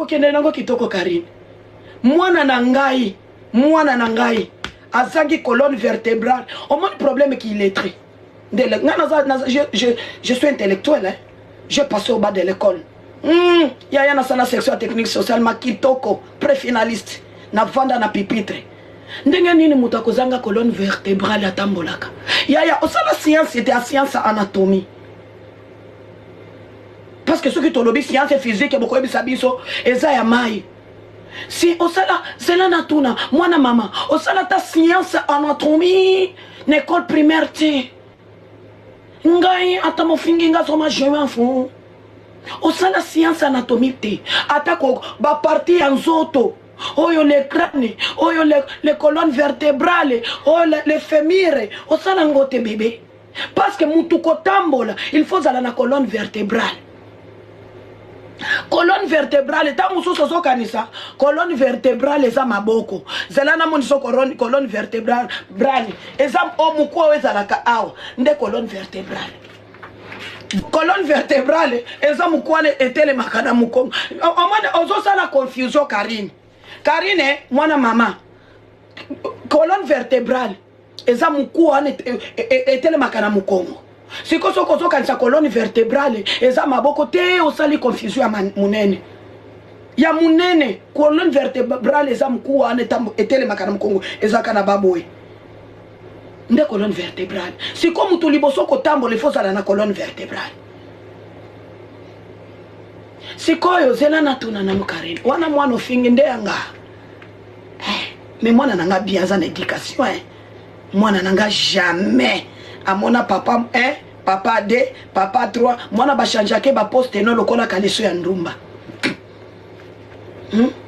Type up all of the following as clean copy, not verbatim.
okokende nango kitoko Karine. Mwana nangai azangi colonne vertébrale. Au moins problème qu'il est très. Je suis intellectuel, hein. Je passé au bas de l'école. Yaya na sana section technique sociale makitoko préfinaliste na vanda na pipitre. Ndenge nini mutu akozanga colonne vertébrale atambolaka. Yaya osala science c'était la science anatomie. Parce que ceux qui ont lobby science physique beaucoup ebisa biso eza ya mai. Si osala zela natuna mwana mama osala ta science anatomie n'école primaire ti. Ngai ata mofingi nga soma je m'en fous. Osala science anatomique te atako ba partie ya nzoto oyo le crâne oyo les colonnes vertébrales oyo les fémurs osala ngote bébé parce que mutu kotambola il faut zala na colonne vertébrale. Colonne vertébrale ta mususu sokanisa colonne vertébrale eza maboko zela na moniso colonne vertébrale eza omuko ezalaka awa nde colonne vertébrale. Colonne vertébrale eza mukwane etele makana mukongo omane ozosa la confusion Karine mwana mama colonne vertébrale eza mukwane etele makana mukongo siko soko kanisa colonne vertébrale eza maboko te osali confusion ya munene ya munene colonne vertébrale eza mukwane etele makana mukongo eza kana baboye nde colonne vertébrale. Si comme tout liboso kotambola il faut ça na colonne vertébrale. Si koyo zela na tuna na Karine. Wana mwana ofingi nde yanga. Mais mwana nanga bien za éducation Mwana nanga jamais amona papa 1, papa 2, papa 3, mwana ba chanjake ba poste no lokola kaleso ya ndumba.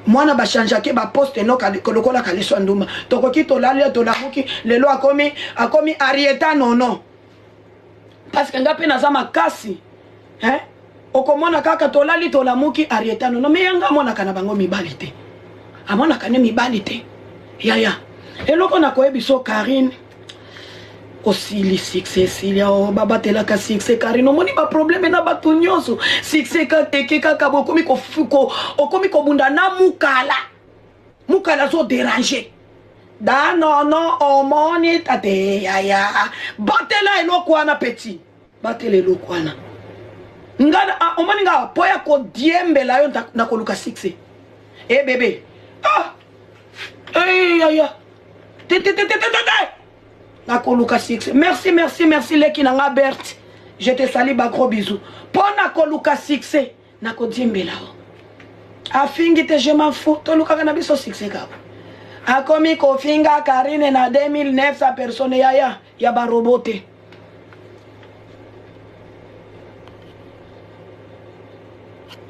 Mwana bashanjake ba poste no lokola kaleso nduma tokoki tolalia tolamuki lelo akomi arieta nono parce que ngape naza makasi okomona kaka tolali tolamuki arieta nono me yanga mona kana bango mibalite amona kane mibalite yaya eloko na koyebiso Karine osili succès il y a baba tela ka succès Karine omoni ba problème na batu nyonso succès ka tekeka ka bokomi ko fuko okomi ko bunda na mukala zo déranger da non omoni tate yaya batela eloko ana petit batela eloko ana ngana omoni nga poya ko diembela yo na koluka succès bébé yaya Nakoluka 6. Merci Leki Nanga Bert. Je te salue, ba gros bisous. Pour Nakoluka 6, Nakodimbela. Afingi te je m'en fous. Toluka Kanabiso 6 kabo. Akomi Kofinga Karine na 2900 personnes yaya. Yaba robote.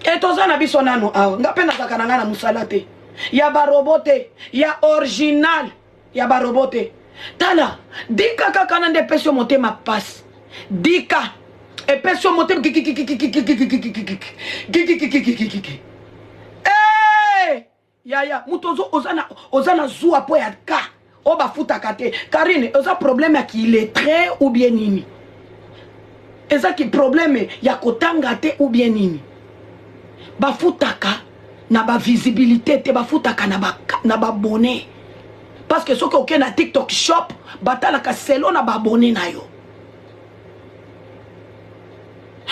Et tozana biso nanu awa. Ngapenda zakananga na musalate. Yaba robote. Ya original. Yaba robote. Tala, dika kakana nde pesio mote ma passe. Dika e pesio mote yaya mutozo ozana zua po ya ka oba futa kate Karine oza problème ya ki lettré ou bien nini eza ki problème ya kotanga te ou bien nini ba futaka na ba visibilité te ba futaka na ba bonnet. Parce que ceux qui ont na TikTok shop, batala ka selo na babone na yo.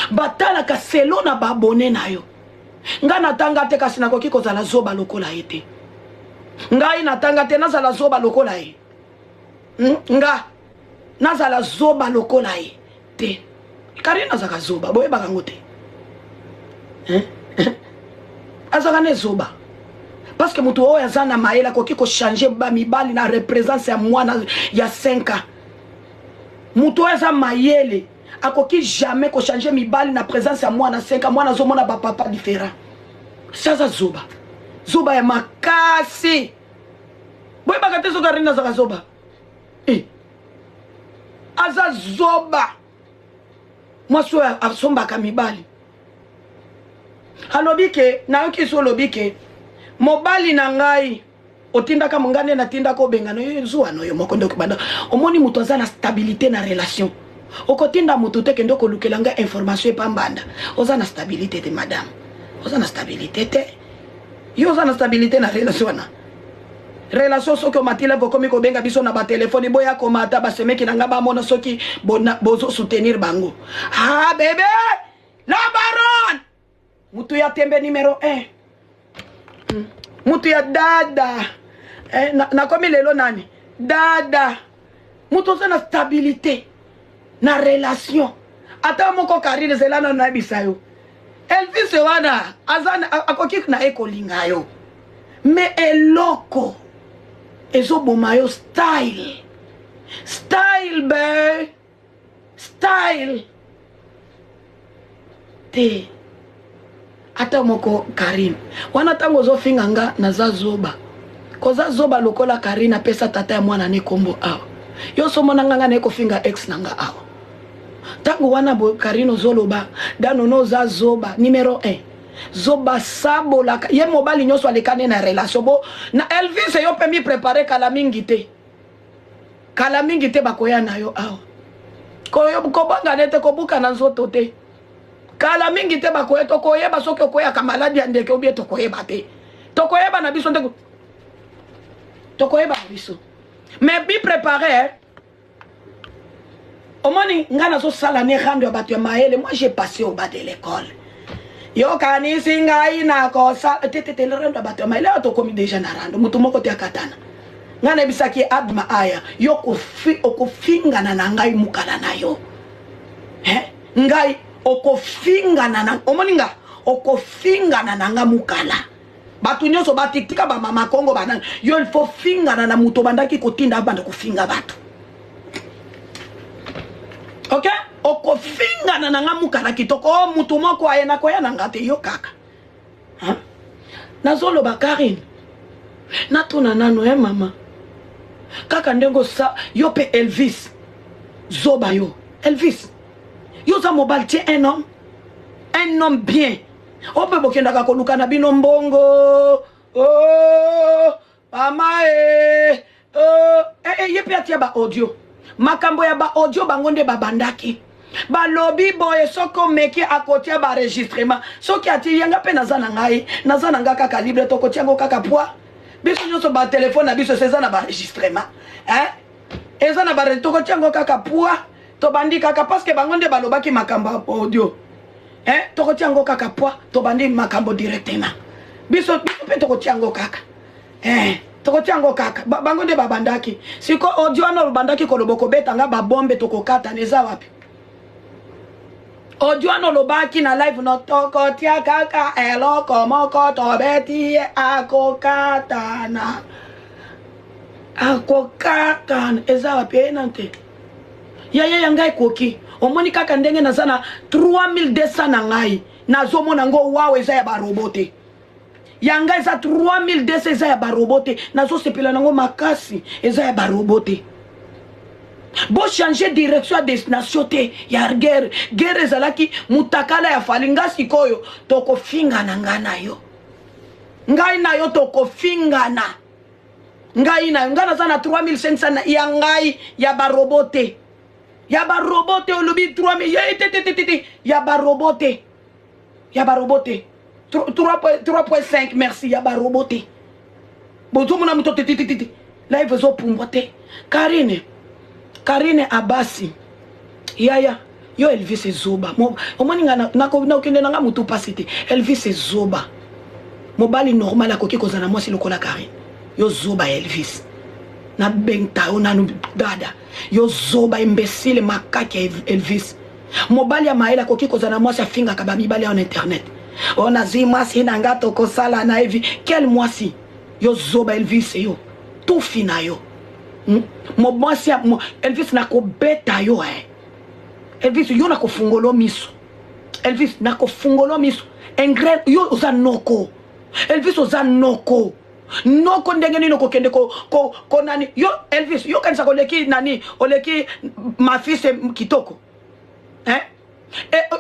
Batala ka selo na babone na yo. Nga natanga te kasi nakoki kozala zoba lokola ete. Nga natanga te nazala zoba lokola e. Nga nazala zoba lokola e. Te. Karine nazaka zoba, boye bakango te. Azaka ne zoba. Parce que mutu oya zana maela koki ko changer ba mibali na représence ya mwana ya 5 ans. Mutu oya zana mayele akoki jamais ko changer mibali na présence ya mwana 5 ans mwana zomona ba papa différent. Sasa zoba. Zoba ya makasi. Boy bakate zo Karine na zaka zoba. Aza zoba. Mwaso asomba ka mibali. Alobike na yoki so lobike mobali na ngai otindaka mongane na tindaka obengano yo zuwa no yo mokondo kibanda omoni mutu aza na stabilité na relation okotinda mutu te kendo kolukela nga information epambanda oza na stabilité te madame oza na stabilité te Yo za na stabilité na relation na. Relation soki o matila vokomi ko benga biso na ba téléphone boya ko mata ba semeki na ngaba mona soki bozo soutenir bango. Ah bébé, la baronne. Mutu ya tembe numéro 1. Mutu ya dada. Na komi lelo nani? Dada. Mutu za na stabilité na relation. Ata moko Karine zelana na bisayo. Elvis wana azana akoki na ekolinga yo. Me eloko ezoboma yo style. Style be. Style. Te. Ata moko Karine. Wana tango zo finganga na za zoba. Koza zoba lokola Karine pesa tata ya mwana ne kombo awa. Yo somo nanga ne ko finga ex nanga awa. Tango wana bo Karine zoloba dano no za zoba numéro 1. Zoba sabo la ye mobali nyoso alekane na relation bo na Elvis yo pe mi préparer kala mingi te. Kala mingi te bakoya na yo awa. Ko banga nete ko buka na nzoto te. Kala mingi te bakoya to koyeba soki okoya ka maladi andeke obie to koyeba te. To koyeba na biso ndeko. To koyeba na biso. Mais bi préparer Omoni ngana so sala ne rando ya batu ya maele. Moi j'ai passé au bas de l'école. Yo kanisi ngai na ko sa tete le rando ya batu ya maele to komi déjà na rando. Mutu moko te akatana. Ngana bisaki adma aya. Yo ko finga na ngai mukala na yo. Ngai okofinga na omoni nga okofinga na nanga mukala. Batu nyoso batiktika ba mama Kongo banana. Yo il faut finga na muto bandaki kotinda banda kofinga batu. Ok? Oko finga na nanga mukala kitoko mutu moko ayena koya na ngate yo kaka. Nazolo ba Karine. Natuna nano mama. Kaka ndengo sa yo pe Elvis. Zoba yo. Elvis. Yo za mobile tie un homme. Un homme bien. Ope bokenda ka koluka na bino mbongo. Oh, mama yepe atia ba audio. Makambo ya ba audio bangonde babandaki. Ba lobby boy soko meki akotia ba enregistrement. Soki ati yanga pe nazana ngai, nazana ngaka calibre to kotia ngo kaka poa. Biso nyoso ba téléphone na biso seza na ba enregistrement. Eza na ba to kotia ngo kaka poa. To bandi kaka parce que bangonde balobaki makambo audio. To kotia ngo kaka poa, to bandi makambo directement. Biso pe to kotia ngo kaka. Toko tiango kaka bango de babandaki siko audio no bandaki ko loboko betanga ba bombe toko kata neza wapi audio no lobaki na live no toko tia kaka eloko moko to beti akokata na akokata eza wapi nante ya ngai koki omoni kaka ndenge na sana 3200 na ngai nazomona ngo wawe eza ya ba robote Yanga eza 3200 eza ya barobote. Nazo sepela nango makasi eza ya barobote. Bo changer direction à destination te ya guerre. Guerre ezalaki mutakala ya falinga sikoyo toko finga na ngana yo. Ngai na yo toko finga na. Ngai na ngana sana 3500 na ya ngai ya barobote. Ya barobote olobi 3000 ya barobote. Ya barobote. 3.5 merci yaba roboté. Bonjour mon ami titi. Là il veut zo pumbote. Karine Abasi. Yaya yo Elvis Zoba. Mo omoni ngana na okende nanga mutu pasité. Elvis Zoba. Mobali normal akoki kozana moi si lokola Karine. Yo Zoba Elvis. Na bengta ona no dada. Yo Zoba imbécile makaki Elvis. Mobali ya maela akoki kozana moi si afinga kabami bali en internet. On a dit moi si nanga toko sala na evi quel moi si yo zoba Elvis yo tout fina yo moi si Elvis na ko beta yo Elvis yo na ko fungolo miso Elvis na ko fungolo miso engre yo oza noko Elvis oza noko ndenge nino ko kende ko nani yo Elvis yo kanisa ko leki nani oleki ma fils kitoko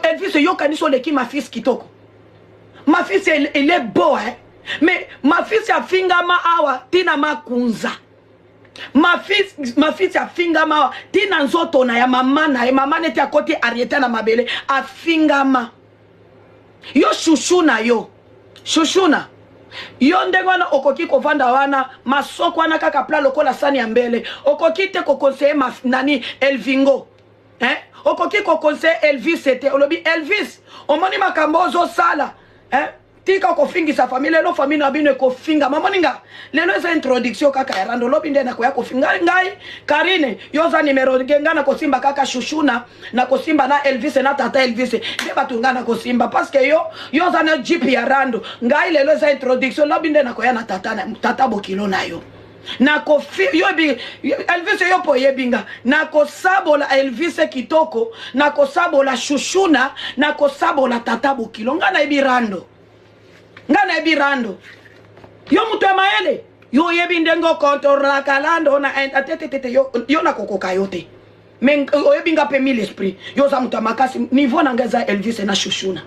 Elvis yo kanisa oleki ma fils kitoko. Ma fille elle est beau mais ma fille a fingama awa tina makunza. Ma fille a fingama awa tina nzoto na ya mama na ya mama neti akoti arieta na mabele a fingama. Yo chouchou na yo. Chouchouna. yo ndenge wana okoki kovanda wana masoko wana kaka pla lokola sani ya mbele okoki te kokonseye nani Elvingo okoki kokonseye Elvis ete olobi Elvis omoni makambo ozosala tika kofingisa famille lelo famille na bino kofinga mamoninga lelo eza introduction kaka ya rando lobi nde na koya kofinga ngai Karine yoza numero ngenga na kosimba kaka Shushuna na kosimba na Elvis na tata Elvis nde batunga na kosimba parce que yoza na jeep ya rando ngai lelo eza introduction lobi nde na koya na tata Bokilo na yo na kofi yobi Elvis yo po yebinga na kosabola Elvis kitoko na kosabola Shushuna na kosabola tata Bokilo nga na ibirando ngana ebirando yo mutu ya maele yo yebi ndengo kontorla kalando na atetete yo na kokoka yote men oyebi nga pe mil esprit yo za mutu makasi niveau na ngaza Elvis na Shushuna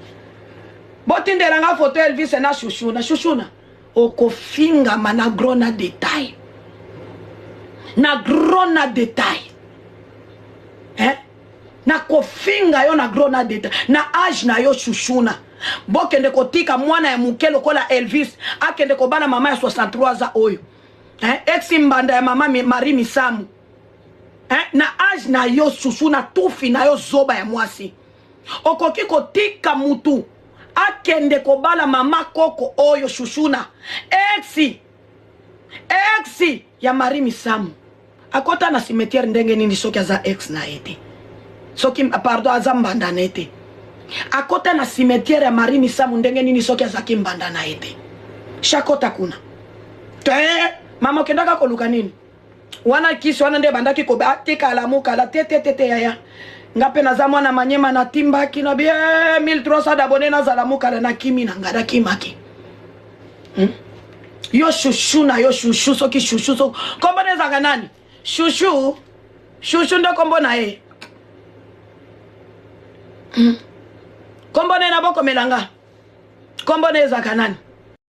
botindela nga foto Elvis na Shushuna okofinga mana grona detail na grona detail na kofinga yo na grona detail na age na yo Shushuna bokende kotika mwana ya muke lokola Elvis akende kobana mama ya 63 za oyo exi mbanda ya mama Marie Misamu na age na yo Shushuna tufi na yo zoba ya mwasi okoki kotika mutu akende kobala mama koko oyo Shushuna exi ya Marie Misamu akota na cimetière ndenge nini soki aza ex na ete soki pardon aza mbanda na ete akota na cimetière ya Marie Misamu ndenge nini soki azaki mbanda na ete shakota kuna mama kendaka koluka nini wana kisi wana nde bandaki kobatika alamu kala tete yaya ngape naza mwana manyema na timbaki na bie 1300 d'abonnés na zalamu kala na kimi na ngada kimaki yo Shushuna yo Shushu soki Shushu so kombo nezaka nani Shushu ndo kombo na ye kombo ne na boko melanga kombo ne ezaka nani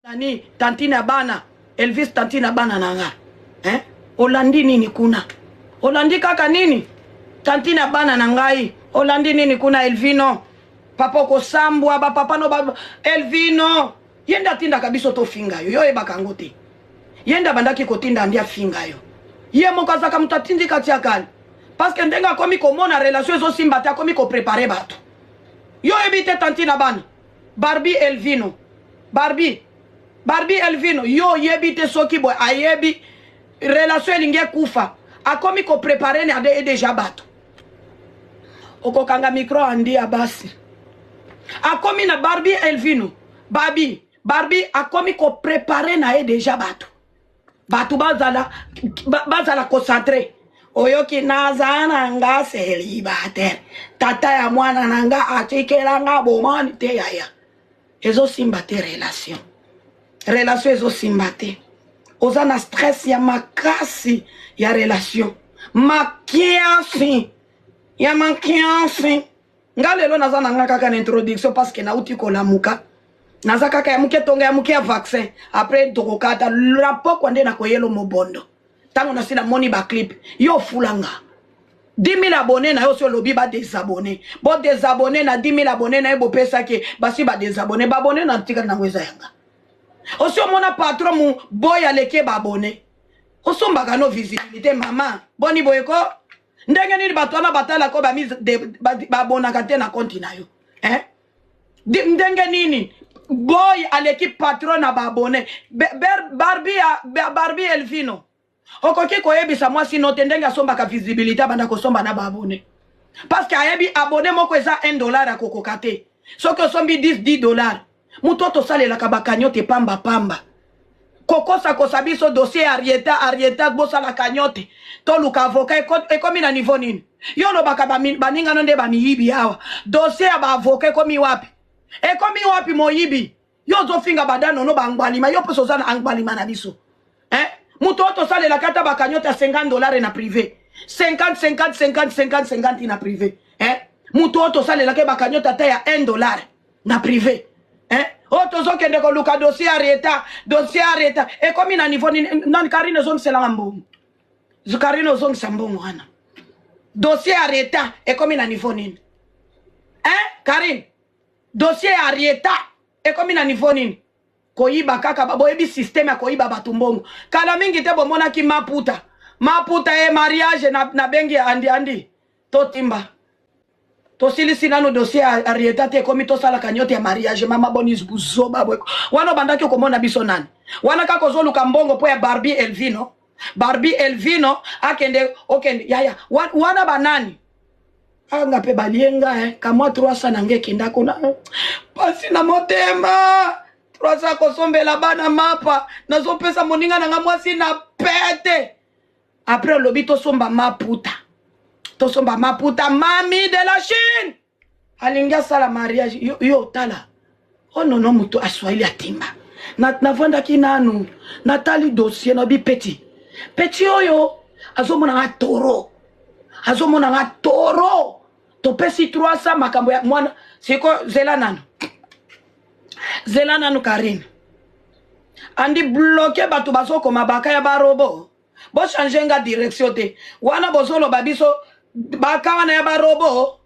nani tantina bana Elvis tantina bana nanga olandi nini kuna olandi kaka nini tantina bana nangai olandi nini kuna Elvino papa kosambwa ba papa no ba Elvino yenda tinda kabiso to finga yo ebaka ngote yenda bandaki kotinda ndia finga yo ye mokazaka mutatindi kati akali parce que ndenga komi komona relation zo simba ta komi ko préparer bato yo ebite tantina bana Barbie Elvino yo yebite soki boy ayebi relation elinge kufa akomi ko préparer na déjà bato okokanga micro andi abasi akomi na Barbie Elvino Barbie akomi ko préparer na déjà bato bazala concentré oyoki nazana nga célibataire tata ya mwana nanga atikela nga bomani te yaya ezo simba te relation ezo simba te oza na stress ya makasi ya relation makiasi nga lelo naza nanga kaka na introduction parce que nauti kolamuka naza kaka ya muke tonga ya muke ya vaccin après tokokata rapoko nde na koyelo mobondo tango na sina moni ba clip yo fulanga 10 000 abonnés na yo so lobi ba désabonner bo désabonner na 10 000 abonnés na ebo pesa ke basi ba désabonner ba abonner na tika na weza yanga oso mona patron mu boya leke ba abonner oso mbaka no visibilité mama boni boyeko ndenge nini batwana batala ko ba mise ba abonaka te na compte na yo ndenge nini boy aleki patron na ba abonner Barbie Elvino okoki koyebisa mwasi no tendenge asombaka visibilité banda kosomba na ba abonné parce que ayebi abonné moko eza $1 akokoka te soki osombi $10 mutoto salelaka bakanyote pamba kokosa kosabiso dossier Arieta bosala kanyote toluka avocat ekomi na niveau nini yo lobaka baninga no nde bamiyibi awa dossier ya ba avocat ekomi wapi moyibi yo zofinga badano no bangbalima yo poso zana angbalima na biso mutoto sale la kata bakanyota $50 na privé 50 na privé mutoto sale la ke bakanyota ta ya $1 na privé oto zokende ko luka dossier Arieta e komi na niveau nan Karine zong sela mbongo Karine zong sambongo wana dossier Arieta e komi na niveau nini Karine dossier Arieta e komi na niveau nini koyiba kaka boyebi système ya koyiba batu mbongo kala mingi te bomona ki maputa mariage na bengi andi totimba tosilisi nano dossier Arieta te komi tosala kanyote ya mariage mama bonis buzoba bweko wana bandaki komona biso nani wana kako zoluka mbongo po ya Barbie Elvino akende okende yaya wana banani anga pe balienga kamwa 300 nange kenda kuna pasi na motema 300 kosombela bana mapa nazopesa moninga nanga mwasi na pete après lobi tosomba maputa mami de la Chine alinga sala mariage yo tala oh non mutu aswahili atimba na vanda kinanu natali dossier no bi petit oyo azomona nga toro topesi 300 makambo ya mwana siko zela nanu Karine andi bloqué batu basoko mabaka ya barobo bo changer nga direction te wana bozolo babiso baka wana ya barobo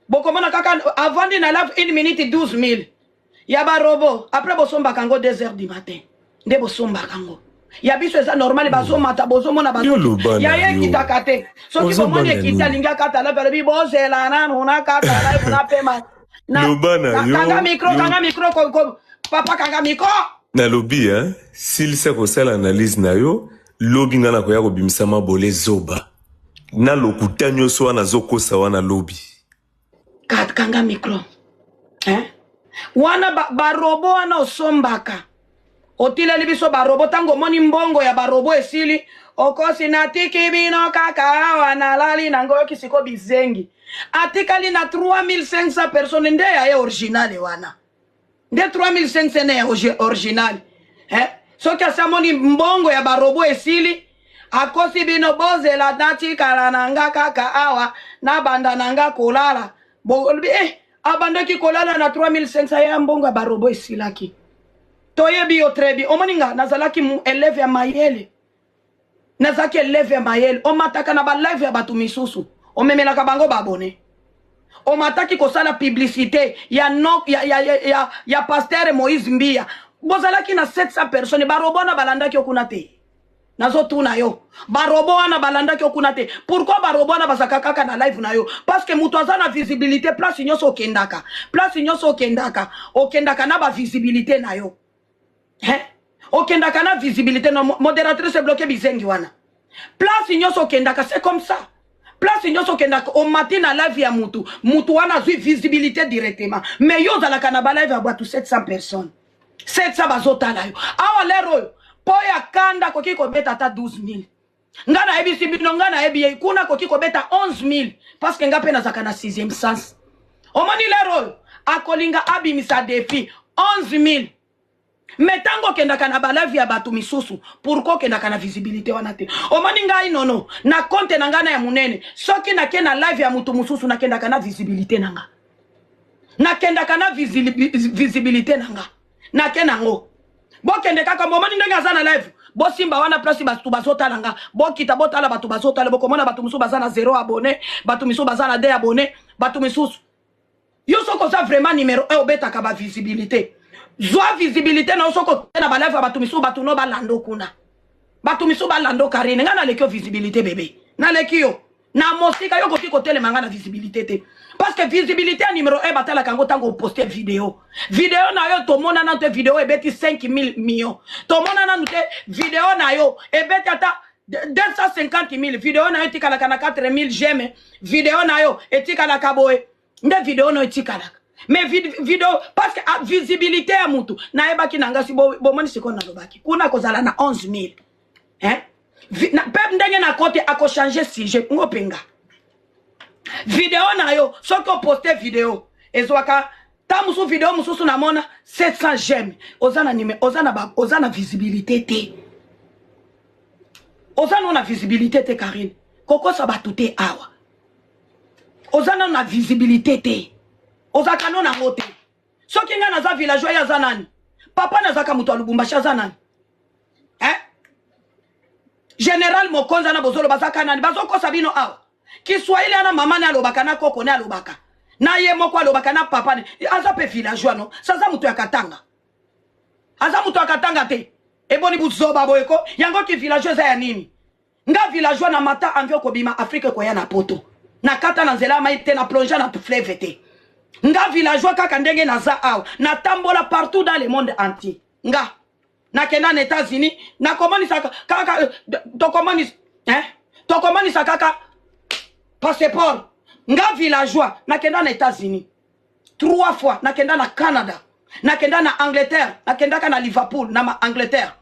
bokomona kaka avant na live 1 minute 12 000 ya barobo après bosomba kango 2 heures du matin nde bosomba kango ya biso eza normal bazomata bozomona bazo ya yekita kate soki bomoni ekita linga kata la belebi bozela nanu na kata live na pema kanga micro papa kanga micro na lobby hein s'il sait ko sala analyse na yo lobby ngana ko ya ko bimisama bolé zoba na lokutanyo so wana zokosa wana lobby kanga micro hein wana barobo wana osombaka otile libiso barobo tango moni mbongo ya barobo esili okosi na tiki bino kaka wana lali nango kisiko bizengi atikali na 3500 personnes nde ya original wana nde 3500 ne ya original soki asamoni mbongo ya barobo esili akosi bino bozela natikala nanga kaka awa na banda nanga kolala abandaki kolala na 3500 ya mbongo ya barobo esilaki toyebi yo trebi omoninga nazalaki eleve ya mayele omataka na ba live ya batu misusu omemelaka bango babone omataki kosala publicité ya pasteur Moïse Mbia bozalaki na 700 personnes barobo wana balandaki okuna te nazotuna yo barobo wana balandaki okuna te pourquoi barobo wana bazaka kaka na live na yo parce que mutu aza na visibilité place nyonso okendaka na ba visibilité na yo okendaka na visibilité na modératrice bloqué bizengi wana place nyonso okendaka c'est comme ça place nyonso okendaka o matin na live ya mutu wana zui visibilité directement mais yo zalaka na ba live ya batu 700 personnes 700 bazotala yo awa lero oyo po ya kanda koki kobeta ata 12000 nga na yebi sibino nga na yebi kuna koki kobeta 11000 parce que nga pe nazaka na 6e sens omoni lero oyo akolinga abimisa défi 11000 metango kendaka na balavi ya batu misusu pourquoi kendaka na visibilité wana te omoni ngai nono na compte na ngana ya munene soki na kena live ya mutu mususu na kendaka na visibilité nanga na kendaka na visibilité nanga na kenango bo kende kaka omoni ndenge aza na live bo simba wana place batu bazotala nga bo kita botala batu bazotala bo komona batu mususu baza na 0 abonné batu misusu baza na 2 abonné batu misusu yo soko za vraiment numéro 1 obetaka ba visibilité zwa visibilité na osoko na ba live batu misu batu no balando kuna batu misu balando Karine nga na lekio visibilité bébé na lekio na mosika yo koki kotele manga na visibilité te parce que visibilité numéro 1 batala kango tango poster vidéo na yo to mona na te vidéo ebeti 5000 millions to mona na te vidéo na yo ebeti ata 250 000 vidéo na yo tikala kana 4000 j'aime vidéo na yo etikala kaboe nde vidéo no etikala mais vidéo parce que visibilité ya mutu na ebaki nanga si bomoni siko na lobaki kuna kozala na 11000 na pep ndenge na kote ako changer sujet ngopenga vidéo na yo soko poster vidéo ezwaka ta musu vidéo mususu na mona 700 j'aime ozana visibilité te ozana visibilité te Karine koko sabatute awa ozana na visibilité te ozaka no na ngote soki nga naza villageois ya zanani papa nazaka mutu alubumbashi zanani général mokonza na bozolo bazaka nani bazoko sabino awa Kiswahili ana mama ne alobaka na koko ne alobaka na ye moko alobaka na papa ne aza pe villageois no saza mutu ya Katanga aza mutu akatanga te eboni buzoba boyeko yango ki villageois ya nini nga villageois na mata envio kobima Afrique koya na poto na kata na nzela mai te na plonger na fleuve te nga villageois kaka ndenge naza awa na tambola partout dans le monde entier nga nakenda na États-Unis na komonisa kaka tokomonisa kaka passeport nga villageois nakenda na États-Unis 3 fois nakenda na Canada nakenda na Angleterre nakenda na Liverpool na Angleterre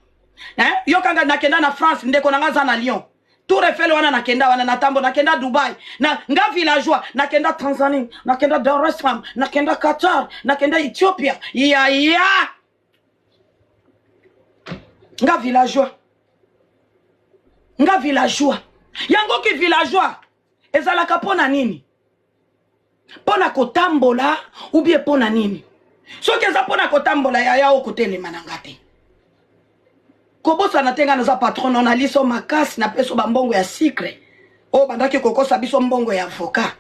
yo kanga nakenda na France ndeko nanga za na Lyon Tour Eiffel wana nakenda wana natambo nakenda Dubai na nga villageois nakenda Tanzanie nakenda Dar es Salaam nakenda Qatar nakenda Ethiopia ya nga villageois yango ki villageois ezalaka pona nini pona kotambola ou bien pona nini soki eza pona kotambola ya okotelema na ngate kobosa na tenga na za patron on aliso makasi na peso bambongo ya secret o bandaki kokosa biso mbongo ya avocat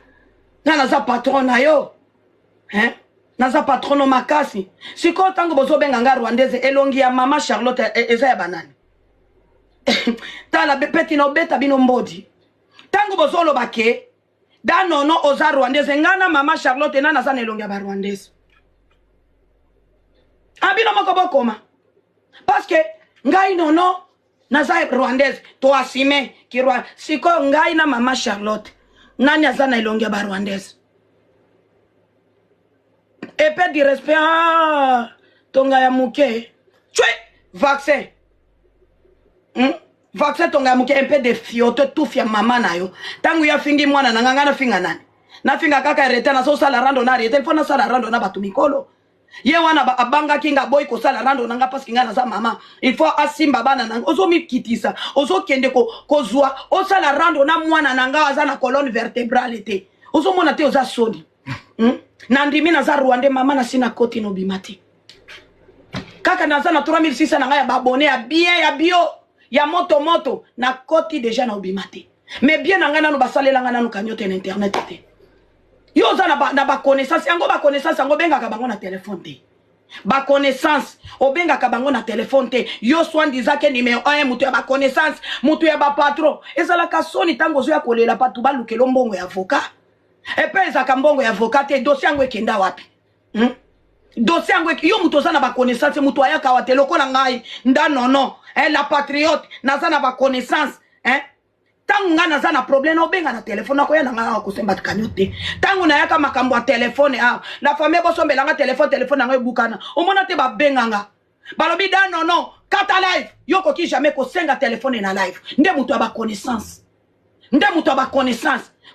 na za patron na yo naza patron makasi siko tango bozo benga nga rwandaise elongi ya mama Charlotte eza ya banani tala bepeti no beta bino mbodi tango bozo lo bake danono oza rwandaise ngana mama Charlotte na naza elongi ya ba rwandaise abino moko bokoma parce que ngai nono naza rwandaise to asime ki rwa siko ngai na mama Charlotte nani aza na elongi ya ba rwandaise epée du respect tonga ya muke tue vaccin vaccin tonga ya muke un peu de fioto tout fia mama na yo tangu ya fingi mwana na nganga na finga nani na finga kaka reta na so sala rando na reta fona sala rando na batu mikolo ye wana abanga kinga boy ko sala rando nanga parce kinga na za mama il faut asimba bana nanga ozo mikitisa ozo kende ko zwa o sala rando na mwana nanga aza na colonne vertébrale te ozo mona te oza sodi nandimi naza Rwanda mama na sina koti no bimati kaka naza na 3600 na ya babone ya bien ya bio ya moto na koti déjà na bimati mais bien nanga nanu basalela ngana nanu kanyote na internet te yo za na ba connaissance yango ba connaissance yango benga ka bango na téléphone te ba connaissance obenga ka bango na téléphone te yo swandi zake numéro 1 mutu ya ba connaissance mutu ya ba patron ezala ka soni tango zo ya kolela patu ba lukelo mbongo ya avocat epeza kambongo ya avocat te dossier yango ekenda wapi dossier yango yo mutu za na ba connaissance mutu ayaka wa teloko na ngai ndanono la patriote naza na ba connaissance tangu nga naza na problème obenga na téléphone nako ya nga ko semba kanyote tangu na yaka makambo ya téléphone la famille bo sombela nga téléphone nga ebukana omona te ba benga nga balobi ndanono kata live yoko ki jamais ko senga téléphone na live nde mutu ba connaissance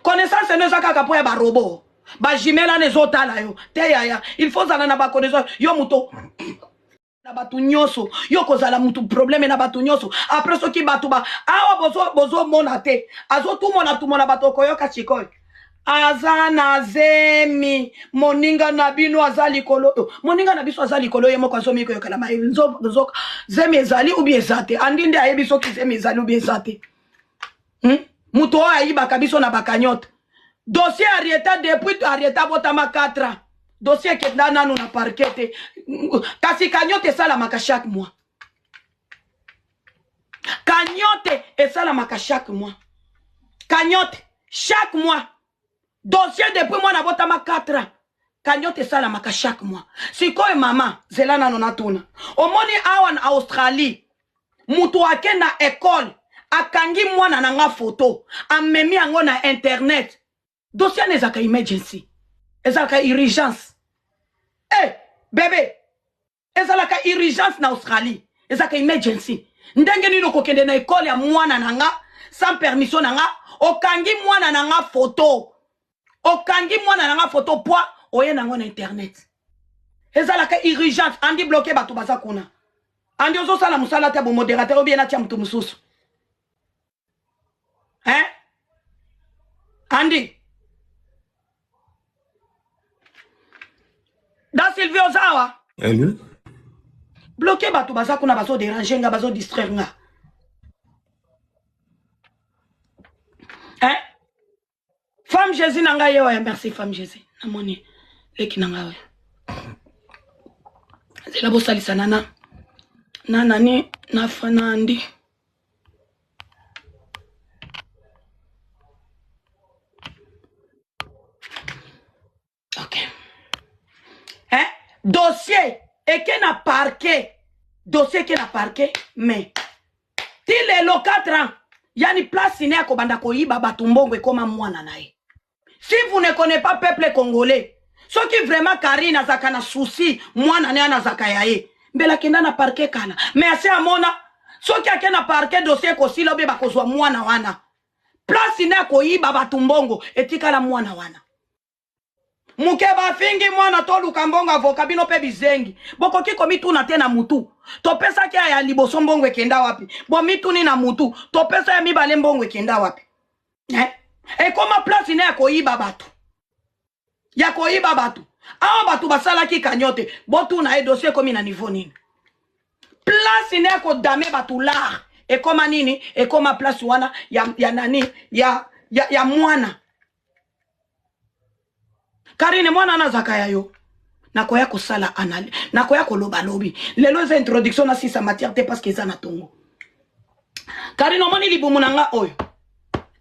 connaissance ne zaka kapo ya ba robot ba jimela ne zotala yo te ya il faut zala na ba connaissance yo muto na batu nyoso yo kozala mutu problème na batu nyoso après soki batu ba awa bozo mona te azo tout mona batu koyoka chikoy azana zemi moninga na bino azali kolo moninga na biso azali kolo yemo kwa somi koyoka la nzo zemi ezali ou bien ezate andinde ayebi soki zemi ezali ou bien ezate muto ayiba kabiso na bakanyote dossier arrêté depuis arrêté botama 4 ans dossier ke nanu na parquet kasi kanyote sala maka chaque mois kanyote esala maka chaque mois kanyote chaque mois dossier depuis moi na botama 4 ans kanyote sala maka chaque mois sikoy mama zelana nona tuna omoni awan Australie mutu akenda école akangi mwana nanga photo amemi yango na internet dossier nezaka emergency ezalaka urgence bébé ezalaka urgence na Australie ezalaka emergency ndenge nini kokende na école ya mwana nanga sans permission nanga okangi mwana nanga photo po oye nango na internet ezalaka urgence andi bloqué bato baza kuna andi ozo sala musala te bo modérateur bien na tia mutu mususu Andy da Sylvie Ozawa allô bloqué bato baza kuna bazo déranger nga bazo distraire nga femme Jésus nanga yo merci femme Jésus namoni leki nanga we zela bo salisa nana nani na fanandi. Ok. Hein? Dossier et qui n'a parqué. Dossier qui n'a parqué, mais til les 4 ans, yani place iné à kobanda koyiba batumbongo koma mwana nae. Si vous ne connaissez pas peuple congolais, ce qui vraiment Karine azaka na souci, mwana ne anazaka yae. Mbela kenda na parqué kana. Mais assez amona, ce qui a na parqué dossier ko silo be bakozwa mwana wana. Place iné à koyiba batumbongo etika la mwana wana. Mukeba fingi mwana tolu kambongo avoka bino pe bizengi. Boko kiko mitu na tena mutu. Topesa kia ya liboso mbongo kenda wapi. Bo mitu ni na mutu. Topesa ya mibale mbongo kenda wapi. E koma place ine ya koyiba batu. Ya koyiba batu. Awa batu basala ki kanyote. Botu na e dossier komi na niveau nini. Place ine ya kodame batu la. E koma nini. E koma place wana ya nani. Ya mwana. Karine mwana na zakaya yo. Nakoya ko sala anali. Nakoya ko loba lobi. Lelo za introduction na sisa matière te parce que za na tongo. Karine omoni libumu nanga oyo.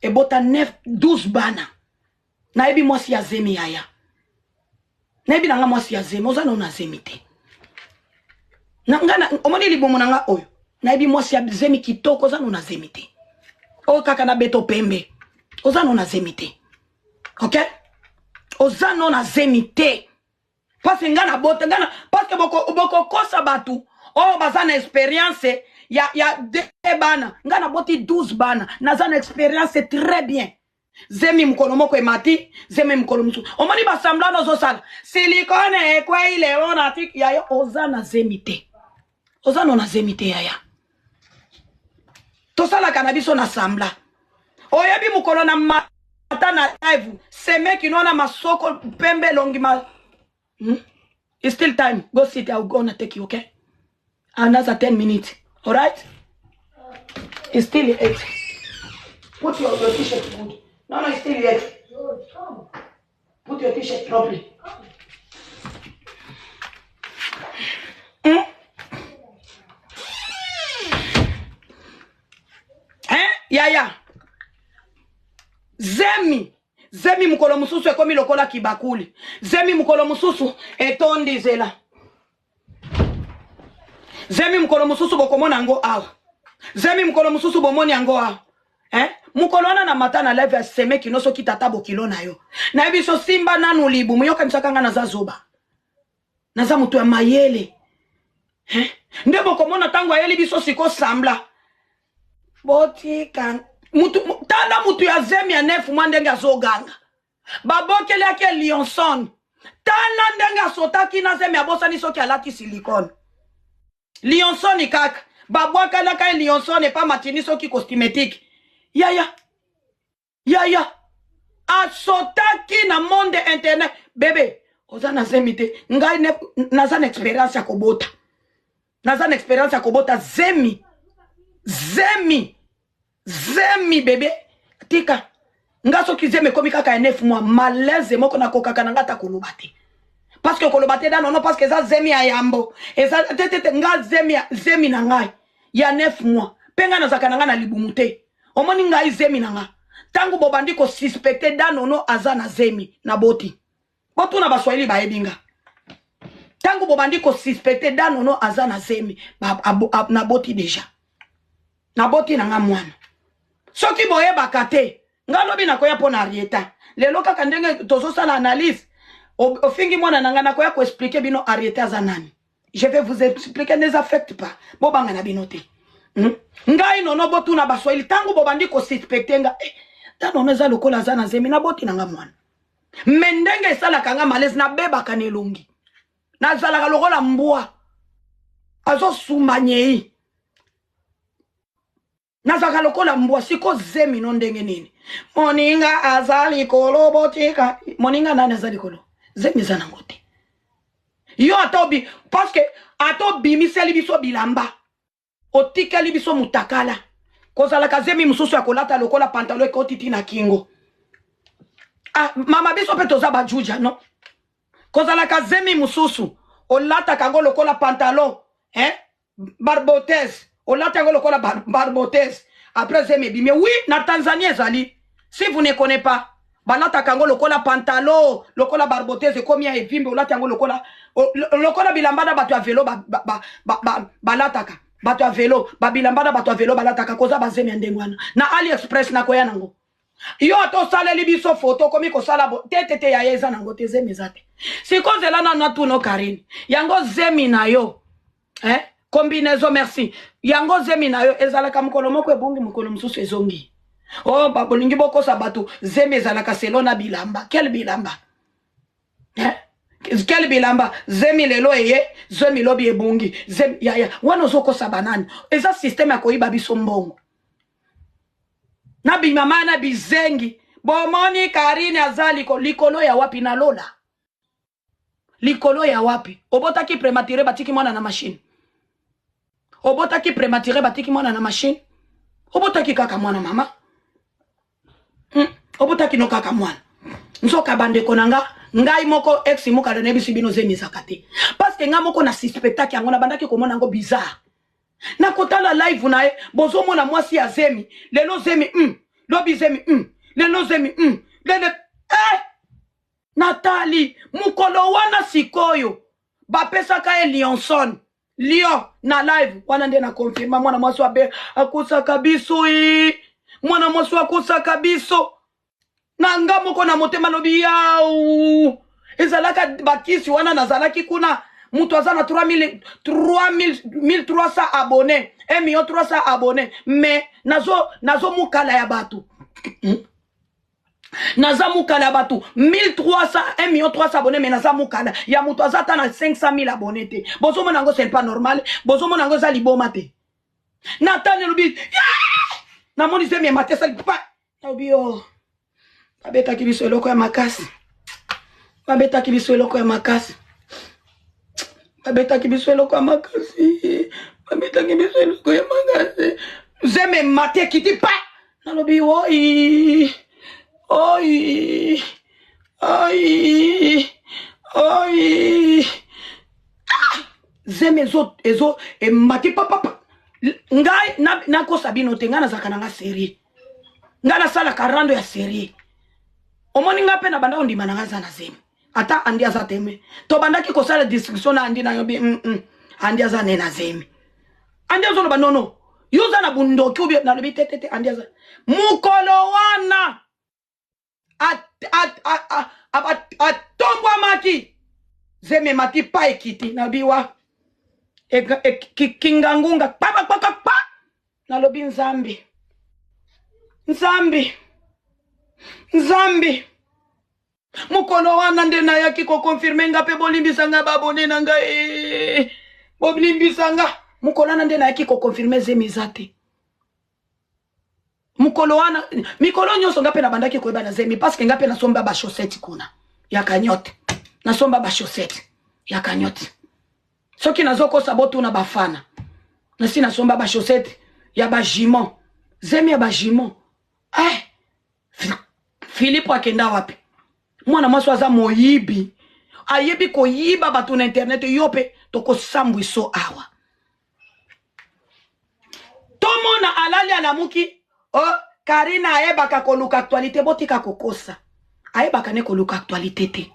E bota 12 bana. Na ebi mwasi ya zemi yaya. Na ebi nanga mwasi ya zemi. Oza na zemi te. Ngana omoni libumu nanga oyo. Na ebi mwasi ya zemi kitoko oza na zemi te. O kaka na beto pembe. Oza na zemi te. Ok? Oza na zemi te. Parce que ngana bote ngana parce que boko kosa batu oh bazana expérience ya de bana ngana boti 12 bana nazana expérience très bien zemi mkono moko emati zemi mkono mtu omoni basamblano zo sala silicone kwa ile ona tik ya ozana zemi te ozana na zemi te ya to sala kanabiso na sambla oyebi mkono na mata na live semeki nona masoko pembe longi ma It's still time. Go sit. I'll go and take you, okay? Another 10 minutes. Alright? It's still 8. Put your t-shirt good. No, it's still 8. Put your t-shirt properly. Yeah. Zemi mukolo mususu ekomi lokola kibakuli. Zemi mukolo mususu etondi zela. Zemi mukolo mususu bokomona ngo awa. Zemi mukolo mususu bomoni ngo awa. Mukolo wana na mata na live ya seme kinoso kitata bokilo na yo. Na biso simba nanu libu muyoka msakanga na zazoba. Na za mutu ya mayele. Nde bokomona tango ayeli biso siko sambla. Boti kan tanda mutu ya zemi ya nefu mwandenge azoganga. Babokele ake Lionson. Tanda ndenge asotaki na zemi ya bosa niso ki alati silicone. Lionson kaka. Babwaka laka Lionson pa matini so ki cosmétique. Yaya. Asotaki na monde internet. Bebe. Oza na zemi te. Ngai nazana experience ya kobota. Nazana experience ya kobota Zemi bébé tika ngaso kizeme komi kaka 9 mois malaise moko na kokaka na ngata kolobate parce que kolobate da non parce que ça zemi ya yambo et ça tete nga zemi na ngai ya 9 mois penga na zakana nga na libumute omoni ngai zemi na nga tangu bobandi ko suspecter da nono azana zemi na boti botu na baswahili ba ebinga tangu bobandi ko suspecter da nono azana zemi na boti déjà na boti na nga mwana soki boye bakate ngalobi nakoya pona Arieta lelo kaka ndenge tozo sala analyse ofingi mwana nanga nakoya ko expliquer bino Arieta za nani. Je vais vous expliquer, ne les affecte pas bobanga na binote ngai nono botu na baswahili tangu bobandi ko suspecter nga ta nono za lokola za na zemi na boti nanga mwana mendenge sala kanga malaise na beba kanelongi na zala lokola mbwa azo sumanyei nazaka lokola mbwa siko zemi no ndenge nini moninga azali kolo botika moninga nani azali kolo zemi zana ngote yo atobi parce que atobi miseli biso bilamba otikali biso mutakala kozala kazemi mususu ya kolata lokola pantalon ekotiti na kingo mama biso pe toza bajuja no kozala kazemi mususu olata kango lokola pantalon barbotez olata yango lokola barbotez après zemi ebimi oui na Tanzanie ezali si vous ne connaissez pas balata kango lokola pantalon lokola barbotez ekomi ya evimbe olata yango lokola bilambada bato ya velo balataka bato ya velo babilambada bato ya velo balataka koza bazemi ya ndenge wana na AliExpress na koya nango yo tosaleli biso photo komi kosala tetete ya eza nango te zemi eza te sikozela na tuno Karine yango zemi na yo combinaison merci yango zemi na yo ezalaka mokolo moko ebongi mokolo mosusu ezongi oh babolingi bokosa bato zemi ezalaka selo na bilamba quel bilamba quel bilamba zemi lelo eye zemi lobi ebongi zemi ya wana ozokosa banani eza système ya koyiba biso mbongo na bimama na bizengi bomoni Karine azali likolo ya wapi na lola likolo ya wapi obotaki prématuré batiki mwana na machine obotaki prématuré batiki mwana na machine obotaki kaka mwana mama obotaki no kaka mwana nzoka bandeko nanga ngai moko ex muka na biso bino zemi zakate parce que nga moko na suspectaki yango na bandaki komona ngo bizarre na kotala live na bozo mona mwasi ya zemi lelo zemi lobi zemi lelo zemi lele Nathalie mukolo wana sikoyo bapesaka Lionson Lyon na live wana nde na confirma mwana mwasi wa be akusaka biso mwana mwasi akusaka biso na nga moko na motema lobi yau ezalaka bakisi wana nazalaki kuna mutu aza na 1300 abonnés 1,300,000 abonnés mais nazo mukala ya batu naza mukala ya batu 1300 1,300,000 abonnés mais naza mukala ya mutu aza ta na 500,000 abonnés te bozo mona ngo c'est pas normal bozo mona ngo za liboma te Nathalie lobi na moni zemi mate sali pa lobi yo babeta kibiso eloko ya makasi babeta kibiso eloko ya makasi babeta kibiso eloko ya makasi babeta kibiso eloko ya makasi zemi mate kiti pa na lobi oi zemi ezo mate papa ngai na kosa bino te nga nazaka nanga série nga nasala karando ya série omoni nga pe na banda ondima nanga za na zemi ata andi aza teme to bandaki kosala description na andi na yobi andi aza ne na zemi andi azo loba nono yuza na bundoki ubi na lobi tetete andi aza mukolo wana atombwa maki zemi mati pa ekiti na biwa kingangunga pa na lobi nzambi mukolo wana nde na yaki ko confirmer nga pe bolimbisa nga babone na nga bolimbisa nga mukolo wana nde na yaki ko confirmer zemi zate mukolo wana mikolo nyonso nga pe na bandaki koyeba na zemi parce que nga pe nasomba ba chaussette kuna ya kanyote nasomba ba chaussette ya kanyote soki nazokosa botu na bafana nasi nasomba ba chaussette ya ba jimon zemi ya ba jimon Philippe akenda wapi mwana mwasi aza moyibi ayebi koyiba bato na internet yope tokosambwiso awa tomona alali alamuki Karine ayebaka koluka actualité botika kokosa ayebaka ne koluka actualité te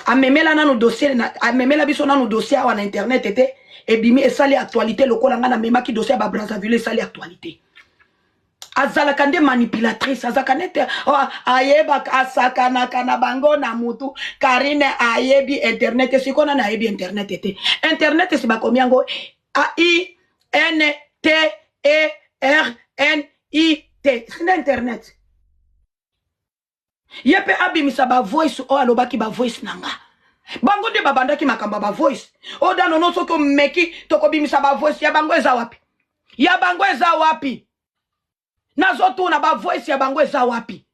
amemela nanu dossier amemela biso nanu dossier awa na internet te ebimi esali actualité lokola nga na memaki dossier ba Brazzaville esali actualité azalaka nde manipulatrice azalaka nete ayebaka asakanaka na bango na mutu Karine ayebi internet sikona na ayebi internet te internet si bakomi yango AINTERNIT sina internet yepe abimisa ba voice o alobaki ba voice nanga bango de babandaki makamba ba voice o dano no soko meki tokobimisa ba voice ya bango eza wapi nazotu na ba voice ya bango eza wapi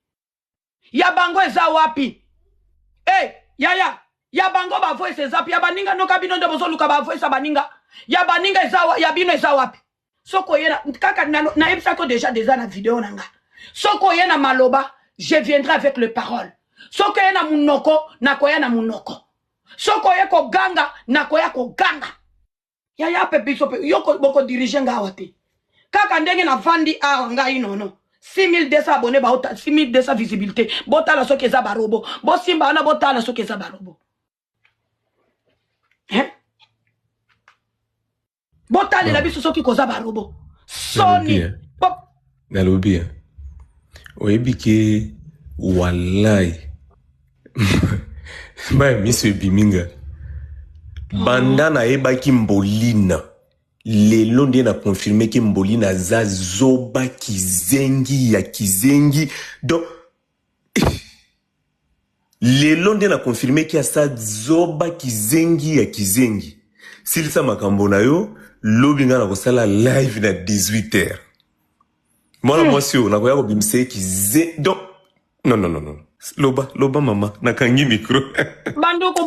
yaya ya bango ba voice eza wapi ya baninga no kabino ndo bozoluka ba voice baninga ya baninga ya bino eza wapi soko yena kaka na ebisa ko déjà na vidéo nanga soko yena maloba je viendrai avec le parole soko yena munoko na koya na munoko soko ye ko ganga na koya ko ganga ya pe biso pe yoko boko diriger nga wate kaka ndenge na vandi awa ngai nono 6200 abonnés ba 6200 visibilité botala soki eza barobo bosimba wana botala soki eza barobo botala la biso soki koza barobo soni nalobi oyebi ke wallahi ba miso ebiminga banda na yebaki Mbolina lelo nde na confirmer ki Mbolina za zoba kizengi ya kizengi donc lelo nde na confirmer ki asa zoba kizengi ya kizengi silisa makambo na yo lobi nga na kosala live na 18h mwana mwasi yo nakoya kobimisa kize donc non loba mama nakangi micro banduku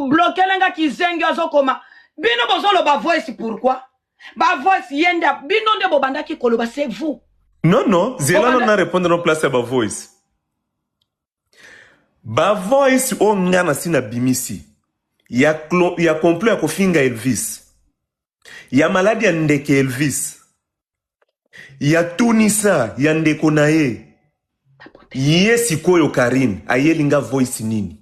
bloquer lenga kizengi azokoma bino bozolo ba voice pourquoi ba voice yenda bino nde bobandaki koloba c'est vous non zela na répondre no place ba voice o ngana sina bimisi ya complot ya kofinga Elvis ya maladi ya ndeke Elvis ya tunisa ya ndeko na ye sikoyo Karine ayelinga voice nini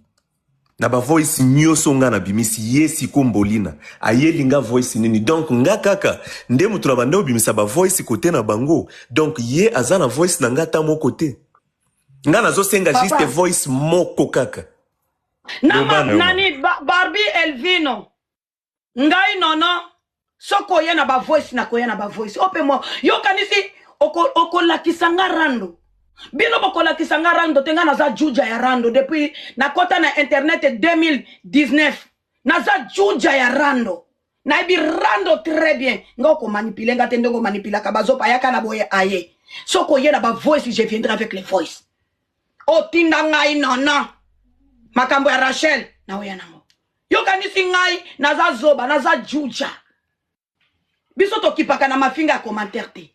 na ba voice nyoso nga na bimisi ye siko Mbolina ayelinga voice nini donc nga kaka nde mutu na bande obimisa ba voice kote na bango donc ye azana voice na nga ta moko te nga nazo senga juste voice moko kaka nani Barbie Elvino ngai nono soko ye na ba voice na koya na ba voice ope mo yo kanisi okolakisa nga rando bino bokolakisa nga rando tenga naza juja ya rando depuis nakota na internet 2019 naza juja ya rando naibi rando très bien nga ko manipuler nga tende ngo manipula ka bazopa yaka na boye aye soko ye na ba voice je viendrai avec les voice o tinda ngai non makambo ya Rachel na oya nango yo kanisi ngai naza zoba naza juja biso to kipaka na mafinga commentaire te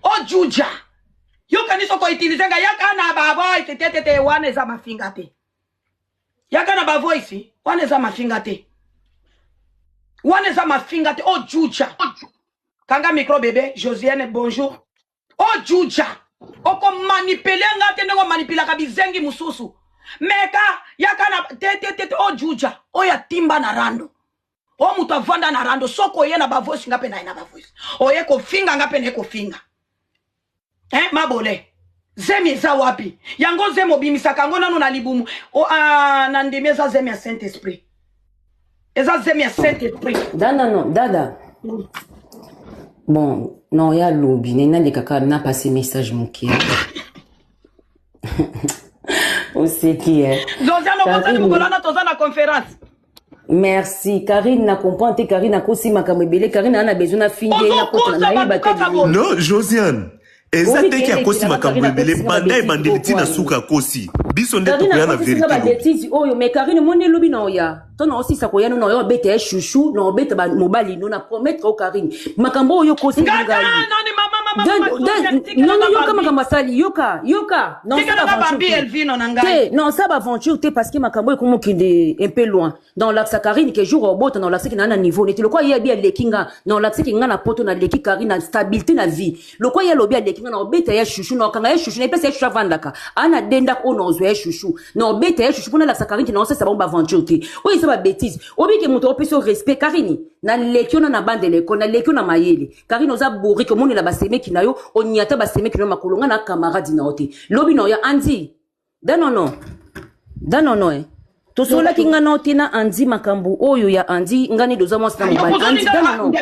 o juja yo kanisa ko utiliser nga yaka na ba voice tete wane za mafinga te yaka na ba voice wane za mafinga te o juja kanga micro bébé Josiane bonjour o juja oko manipuler nga te ngo manipula ka bizengi mususu meka yaka na tete o juja o ya timba na rando o mutu avanda na rando soko ye na ba voice ngape na ina ba voice o ye ko finga ngape na ko finga mabole zemi za wapi yango zemo bimisa kango nanu na libumu o na ndime za zemi ya Saint Esprit eza zemi ya Saint Esprit dada bon non ya lobi nena de kaka na passé message moki o c'est qui est Josiane okotani mukolana toza na conférence merci Karine na comprendre Karine akosi makambo ebele Karine ana besoin na finge na kota na yeba non Josiane ezate ki akosi makambo ebele banda ebandeli na suka akosi biso nde tokoya na vérité oyo mais Karine moni lobi na oya tona aussi sa koya no oyo bete chouchou no bete ba mobali no na promettre o Karine makambo oyo kosi ngai non yoka makambo sali yoka non ça va Barbie Elvino na ngai non ça va aventure te parce que makambo ko mokinde un peu loin dans l'axe Karine que jour robot dans l'axe qui na niveau ne te le quoi ya bien lekinga dans l'axe qui nga na poto na leki Karine na stabilité na vie le quoi ya lobi lekinga na obeta ya chouchou na kanga ya chouchou na pesa ya chouchou vandaka ana denda ko no zo ya chouchou na obeta ya chouchou pona l'axe Karine na ça bon aventure te oui ça va bêtise obi ke moto opesi respect Karine na lekio na bande leko na lekio na mayele Karine oza bourri que moni la baseme ki na yo onyata baseme ki no makolonga na camarade na ote lobi no ya andi danono to sola ki ngana otina andi makambu oyo ya andi ngani doza mo sta mobali andi danono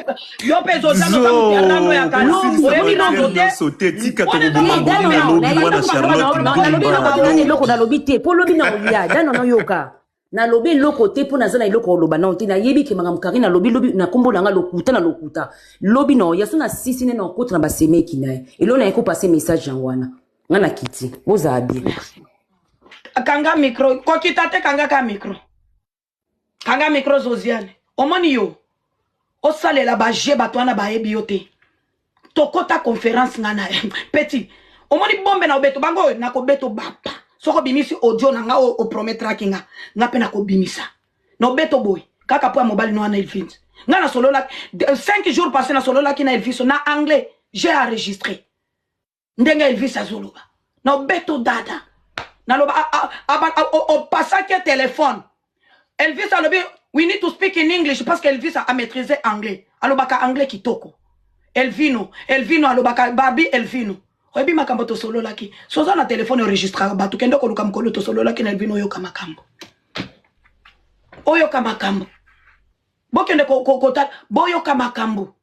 yo pezo za no ya ya kano oyebi no dote sote tika to lobi wana Charlotte loko na lobi te po lobi na ya danono yoka na lobi loko te po nazana iloko loba na otina yebi ke mangam Karine na lobi na kombo na nga lokuta lobi no ya sona sisi ne na okota na baseme ki na elo na eko passer message wana ngana kiti boza abi kanga micro ko kitate kanga micro Josiane omoni yo o salela ba je batwana ba yebi yote tokota conférence ngana petit omoni bombe na obeto bango na ko beto bapa soko bimisi audio na nga o promettre kinga nga pe na ko bimisa no beto boy kaka po mobile no ana Elvins Nga na solo la 5 jours passés na solo la ki na Elvis na anglais j'ai enregistré ndenga Elvis azoloba na beto dada na loba au passage téléphone Elvis alobi we need to speak in English parce que Elvis a maîtrisé anglais alobaka anglais kitoko Elvino alobaka babi Elvino oyebi makambo to solo la ki soza na téléphone enregistra batu kende ko luka mkolo to solo la ki na Elvino oyoka makambo bokende kokota boyoka makambo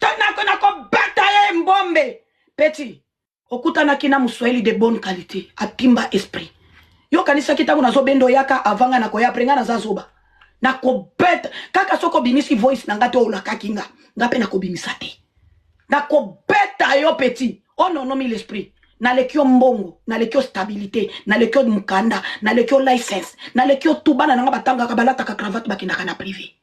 tana ko beta ye mbombe petit okutana kina muswahili de bonne qualité apimba esprit yo kanisa kitabu nazo bendo yaka avanga na koya prenga na zazoba na ko beta kaka soko bimisi voice na ngato olaka kinga ngape na ko bimisa te na ko beta yo petit oh non mi l'esprit na lekio mbongo na lekio stabilité na lekio mukanda na lekio license na lekio tubana nga batanga kabalata ka cravate bakina na privé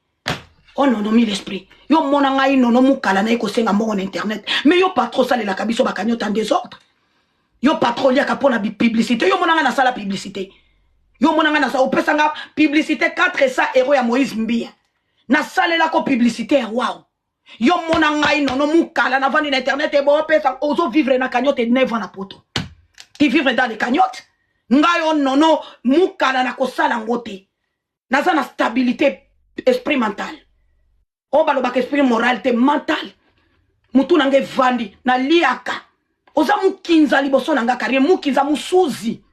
oh non mi l'esprit yo mona ngai nono mukala na eko senga mbongo na internet mais yo pas trop sale la kabiso bakanyota en désordre yo pas trop liaka pona bi publicité yo mona nga na sala publicité yo mona nga na sa opesa nga publicité 400 € ya Moïse Mbia na sale la ko publicité wow yo mona ngai nono mukala na vandi na internet e bo pesa ozo vivre na cagnotte 9 ans na poto qui vivre dans les cagnottes ngai on nono mukala na ko sala ngote na za na stabilité esprit mental o balobaka esprit moral te mental mutu nange vandi na liaka oza mukinza liboso nanga carrière mukinza musuzi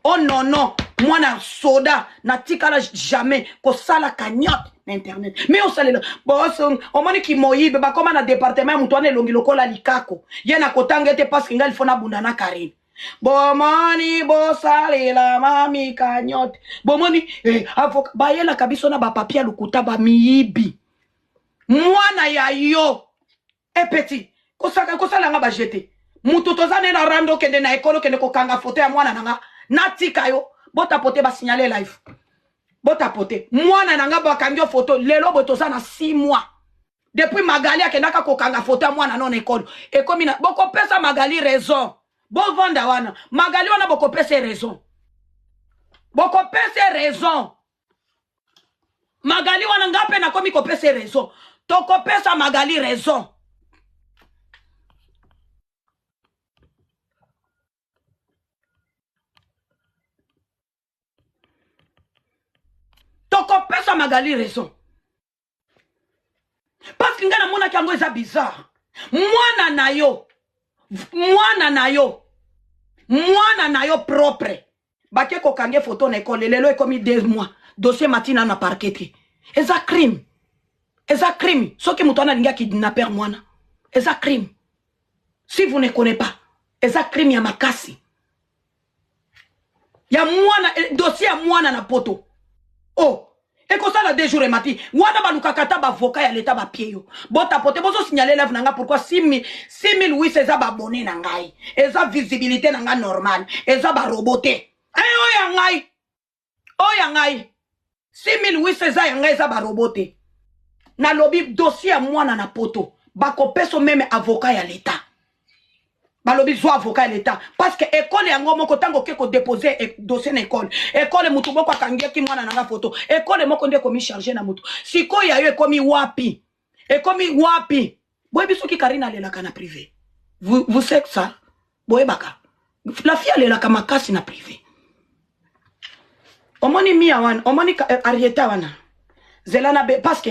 oh non mwana soda na tikala jamais ko sala cagnotte na internet mais o salela boss o moni ki moyibe ba koma na département mutu ane longi lokola likako ye na kotanga te parce que ngali fona bunda na carrière bomoni bosalela mami cagnotte bomoni avocat bayela kabiso na ba papier lukuta ba miyibi mwana ya yo petit kosala nga ba jeter mutu tozane na rando kende na ekolo kende kokanga photo ya mwana nanga natika yo bota pote ba signaler live bota pote mwana nanga bakangi photo lelo botoza na 6 mois depuis Magali akendaka kokanga photo ya mwana non ekolo ekomi na boko pesa Magali raison bo vanda wana Magali wana boko pesa raison Magali wana ngape na komi ko pesa raison toko pesa Magali raison toko pesa Magali raison parce que ngana mona kango eza bizarre mwana na yo propre bake ko kange photo na école lelo ekomi 2 mois dossier matina na parquet eza crime soki mutu ana linga kidnapper mwana eza crime si vous ne connaissez pas eza crime ya makasi ya mwana dossier ya mwana na poto oh eko sala 2 jours et mati wana balukakata ba avocat ya l'état ba pieyo bota pote bozo signaler live nanga pourquoi 6800 eza ba abonné na ngai eza visibilité nanga normal eza ba roboté oya ngai 6800 eza ya ngai eza ba roboté na lobby dossier ya mwana na poto bako peso même avocat ya l'état balobi zo avocat ya l'état parce que école yango moko tango ke ko déposer dossier na école mutu boko akangia ki mwana nanga photo école moko nde komi charger na mutu siko ya yo ekomi wapi boye biso ki Karina lelaka na privé vous savez ça boye baka la fille lelaka makasi na privé omoni mia wana omoni Arieta wana zelana be parce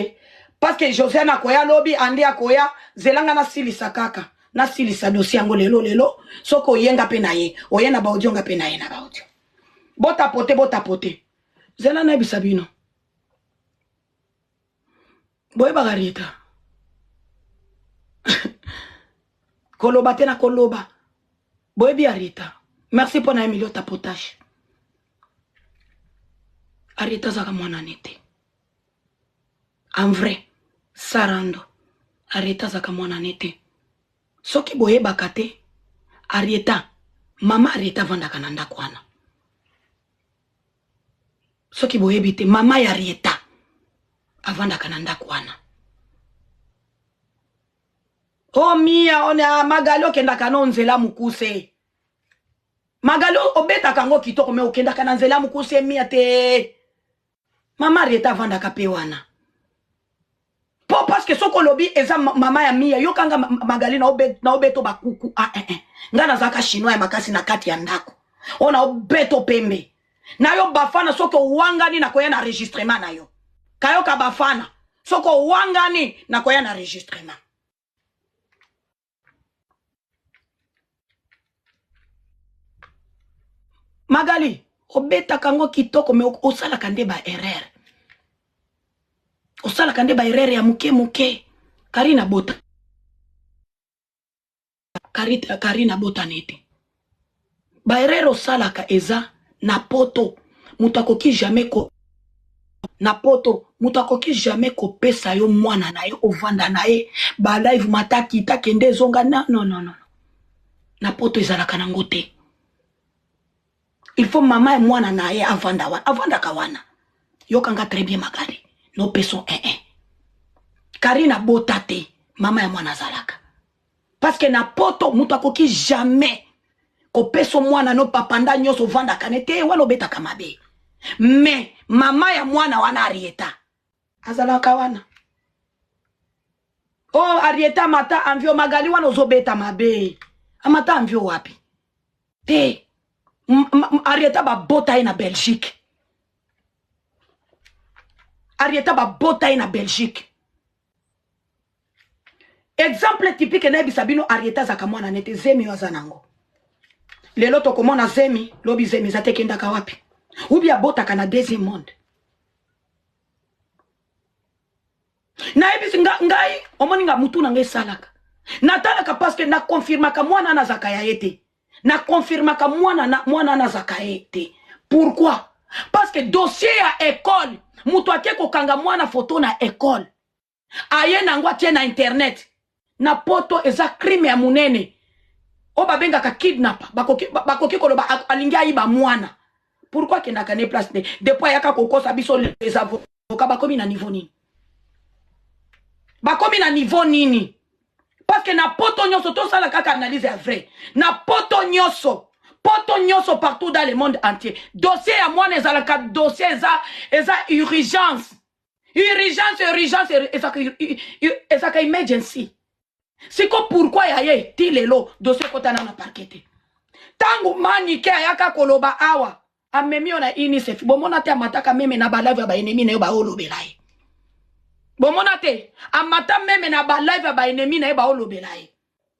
que Josiana koya lobby andi akoya zelanga na silisa kaka na silisa dossier yango lelo soko yenga pe na ye oyena ba audio nga pe na ye na ba audio bota pote zelana bisabino boye bagarita koloba te na koloba boye bi Arita merci pour na Emilio tapotage Arita zaka mwana nete en vrai sarando Arita zaka mwana nete soki boye bakate Arieta mama Arieta vandaka na ndako wana soki boye bite mama ya Arieta avandaka na ndako wana oh mia ona Magali okendaka no nzela mukuse Magali obeta kango kitoko me okenda kana nzela mukuse miate. Mama Arieta vanda kapewana. Po parce que soko lobi eza mama ya mia yo kanga Magali na obeto bakuku ngana zaka chinois ya makasi na kati ya ndako ona obeto pembe na yo bafana soko wangani na koya na enregistrement na yo kayo ka bafana soko wangani na koya na enregistrement Magali obeta kango kitoko me osala kande ba erreur osala kande ba erreur ya muke Karina bota Karina bota nete ba erreur osala ka eza na poto mutakoki jamais ko na poto mutakoki jamais ko pesa yo mwana na ye ovanda na ye ba live mataki takende zonga non na poto ezalaka nango te. Il faut maman et moi na ye avanda kawana yo kanga très bien Magali no peso Karina botate maman et moi na zalaka parce que na poto mutakoki jamais ko peso mwana no papanda nyoso vanda kanete walo beta kamabe mais mama ya mwana wana Arieta azalaka wana oh Arieta mata anvio Magali wana ozobeta mabe amata anvio wapi te Arieta ba bota na Belgique Arieta ba bota na Belgique exemple typique na bisabino Arieta zakamwana nete zemi wazanango lelo tokomona zemi lobi zemi zatekenda ka wapi ubi abota kana deuxième monde na ebisi ngai omoni nga mutu na ngai salaka natalaka parce que na confirma ka mwana na zakaya yete na confirma ka mwana na zakaya te pourquoi parce que dossier ya école mutu akeko kanga mwana photo na école aye nangwa tie na internet na poto eza crime ya munene o babenga ka kidnap bakoki koloba alingi ayiba mwana pourquoi kendaka ne place ne depuis yaka kokosa biso les avocats bakomi na niveau nini parce que na poto nyonso to sala kaka analyse ya vrai na poto nyonso partout dans le monde entier dossier ya mwana ezalaka dossier eza urgence ezaka emergency siko pourquoi yaye ti lelo dossier kotana na parquet tangu manike ayaka koloba awa amemi ona UNICEF bomona te amataka meme na balive ya baenemi na yo baolobela ye bomona te amata meme na balive ya baenemi na yo baolobela ye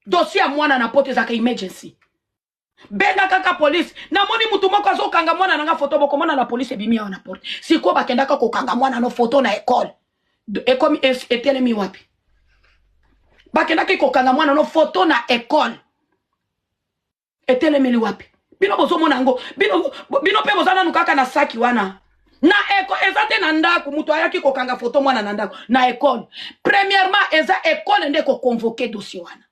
dossier ya mwana na poto ezaka emergency benga kaka police na moni mutu moko azokanga mwana nanga photo bokomona la police ebimi awa na porte siko bakendaka kokanga mwana no photo na école ekomi etelemi wapi bakendaki kokanga mwana no photo na école etelemeli wapi bino bozomona ngo bino pe bozana nukaka na saki wana na eza te na ndako mutu ayaki kokanga photo mwana na ndako na école premièrement eza école nde ko convoquer dossier wana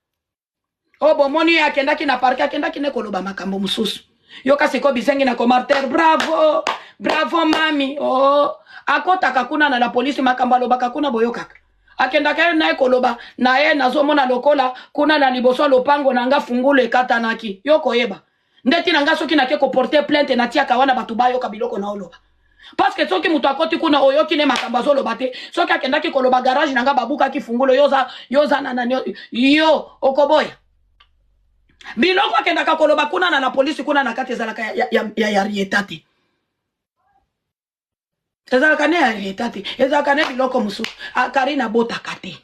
o bomoni akendaki na parquet akendaki ne koloba makambo mususu yo kasi ko bisengi na commentaire bravo mami oh akotaka kuna na la police makambo alobaka kuna boyokaka akendaka na koloba na ye nazomona lokola kuna na liboso lopango nanga fungulo ekatanaki yoko yeba ndeti nanga soki na ke ko porter plainte na tia kawana batu bayo kabiloko na oloba parce que soki mutu akoti kuna oyoki ne makambo azoloba te soki akendaki koloba garage nanga babuka ki fungulo yoza na yo okoboya biloko akendaka koloba kuna na polisi kuna na kati ezalaka ya Arieta te ezalaka ne ya Arieta te ezalaka ne biloko mususu Karina botaka te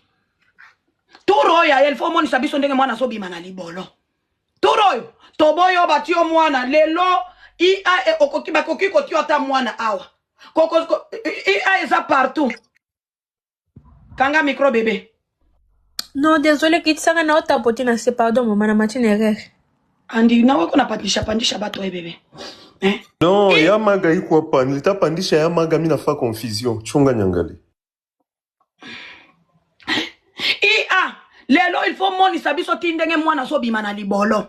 turo ya el fo monisa biso ndenge mwana sobima na libolo turo yo toboyo batio mwana lelo ia bakoki kotio ata mwana awa ia eza partout kanga micro bébé. Non, désolé, Kitsanga na otapoti na se pardon, maman, na matine erreur. Andi, na wako na pandisha bato bébé. Non, ya maga iko pan, lita pandisha ya maga mina fa confusion, chunga nyangale. Lelo il faut moni sabiso tindenge mwana so bima na libolo.